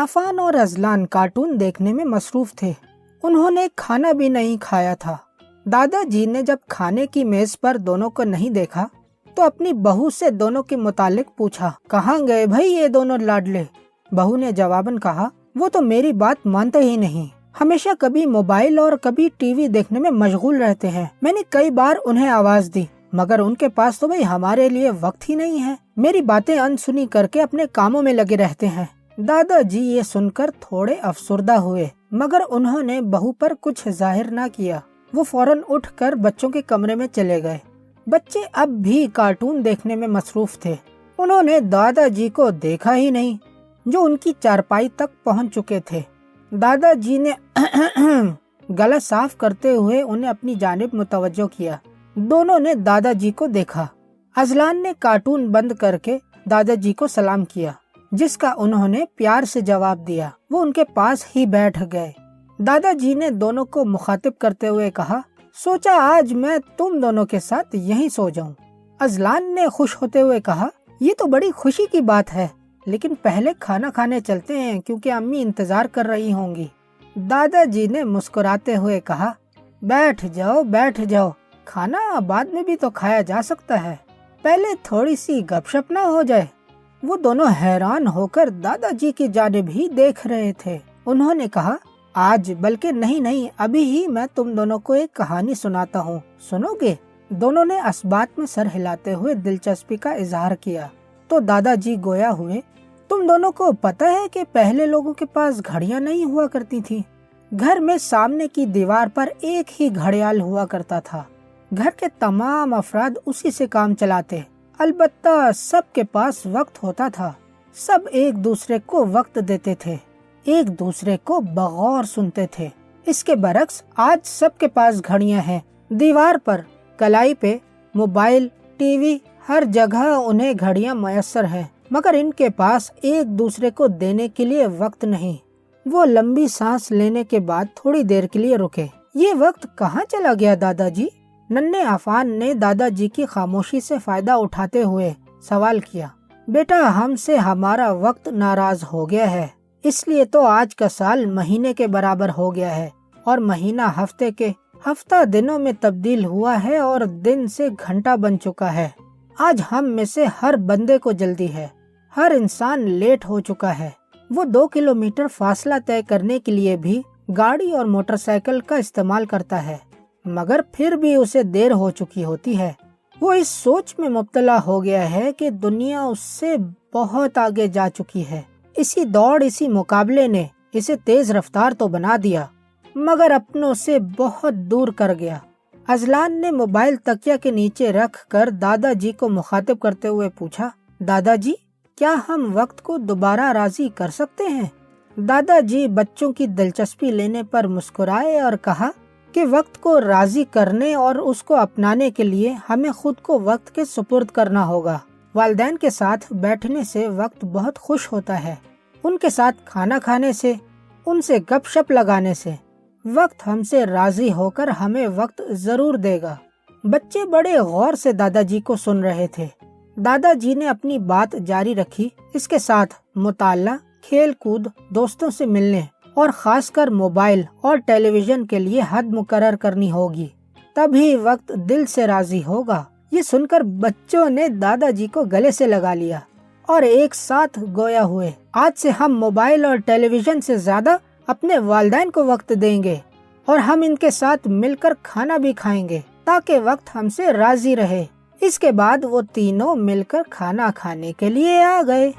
आफान और Azlan cartoon देखने में मसरूफ थे। उन्होंने खाना भी नहीं खाया था। दादाजी ने जब खाने की मेज पर दोनों को नहीं देखा तो अपनी बहू से दोनों के मुतालिक पूछा, कहाँ गए भाई ये दोनों लाडले? बहू ने जवाबन कहा, वो तो मेरी बात मानते ही नहीं, हमेशा कभी मोबाइल और कभी टीवी देखने में मशगूल रहते हैं। मैंने कई बार उन्हें आवाज दी मगर उनके पास तो भाई हमारे लिए वक्त ही नहीं है। मेरी बातें अनसुनी करके अपने कामों में लगे रहते हैं। दादाजी ये सुनकर थोड़े अफसुर्दा हुए मगर उन्होंने बहू पर कुछ जाहिर ना किया। वो फौरन उठकर बच्चों के कमरे में चले गए। बच्चे अब भी कार्टून देखने में मसरूफ थे। उन्होंने दादाजी को देखा ही नहीं जो उनकी चारपाई तक पहुंच चुके थे। दादाजी ने गला साफ करते हुए उन्हें अपनी जानिब मुतवज्जो किया। दोनों ने दादाजी को देखा। अजलान ने कार्टून बंद करके दादाजी को सलाम किया जिसका उन्होंने प्यार से जवाब दिया। वो उनके पास ही बैठ गए। दादाजी ने दोनों को मुखातिब करते हुए कहा, सोचा आज मैं तुम दोनों के साथ यहीं सो जाऊं। अजलान ने खुश होते हुए कहा, ये तो बड़ी खुशी की बात है, लेकिन पहले खाना खाने चलते हैं क्योंकि अम्मी इंतजार कर रही होंगी। दादाजी ने मुस्कुराते हुए कहा, बैठ जाओ, खाना बाद में भी तो खाया जा सकता है, पहले थोड़ी सी गपशप ना हो जाए। वो दोनों हैरान होकर दादाजी की जानिब ही देख रहे थे। उन्होंने कहा, आज बल्कि नहीं अभी ही मैं तुम दोनों को एक कहानी सुनाता हूँ, सुनोगे? दोनों ने असबात में सर हिलाते हुए दिलचस्पी का इजहार किया। तो दादाजी गोया हुए, तुम दोनों को पता है कि पहले लोगों के पास घड़ियां नहीं हुआ करती थी। घर में सामने की दीवार पर एक ही घड़ियाल हुआ करता था। घर के तमाम अफराद उसी से काम चलाते। अलबत्ता सबके पास वक्त होता था। सब एक दूसरे को वक्त देते थे, एक दूसरे को बगौर सुनते थे। इसके बरक्स आज सबके पास घड़ियां हैं। दीवार पर, कलाई पे, मोबाइल, टीवी, हर जगह उन्हें घड़ियां मयसर हैं, मगर इनके पास एक दूसरे को देने के लिए वक्त नहीं। वो लंबी सांस लेने के बाद थोड़ी देर के लिए रुके। ये वक्त कहाँ चला गया दादाजी? नन्हे आफान ने दादाजी की खामोशी से फायदा उठाते हुए सवाल किया। बेटा, हमसे हमारा वक्त नाराज हो गया है, इसलिए तो आज का साल महीने के बराबर हो गया है और महीना हफ्ते के, हफ्ता दिनों में तब्दील हुआ है और दिन से घंटा बन चुका है। आज हम में से हर बंदे को जल्दी है, हर इंसान लेट हो चुका है। वो 2 किलोमीटर फासला तय करने के लिए भी गाड़ी और मोटरसाइकिल का इस्तेमाल करता है, मगर फिर भी उसे देर हो चुकी होती है। वो इस सोच में मुब्तला हो गया है कि दुनिया उससे बहुत आगे जा चुकी है। इसी दौड़, इसी मुकाबले ने इसे तेज रफ्तार तो बना दिया, मगर अपनों से बहुत दूर कर गया। अजलान ने मोबाइल तकिया के नीचे रख कर दादाजी को मुखातिब करते हुए पूछा, दादाजी, क्या हम वक्त को दोबारा राजी कर सकते हैं? दादाजी बच्चों की दिलचस्पी लेने पर मुस्कुराए और कहा कि वक्त को राजी करने और उसको अपनाने के लिए हमें खुद को वक्त के सुपुर्द करना होगा। वालिदैन के साथ बैठने से वक्त बहुत खुश होता है। उनके साथ खाना खाने से, उनसे गपशप लगाने से वक्त हमसे राजी होकर हमें वक्त जरूर देगा। बच्चे बड़े गौर से दादाजी को सुन रहे थे। दादाजी ने अपनी बात जारी रखी। इसके साथ मुताला, खेल कूद, दोस्तों से मिलने और खासकर मोबाइल और टेलीविजन के लिए हद मुकर्रर करनी होगी, तभी वक्त दिल से राजी होगा। ये सुनकर बच्चों ने दादाजी को गले से लगा लिया और एक साथ गोया हुए, आज से हम मोबाइल और टेलीविजन से ज्यादा अपने वालिदैन को वक्त देंगे और हम इनके साथ मिलकर खाना भी खाएंगे ताकि वक्त हमसे राजी रहे। इसके बाद वो तीनों मिलकर खाना खाने के लिए आ गए।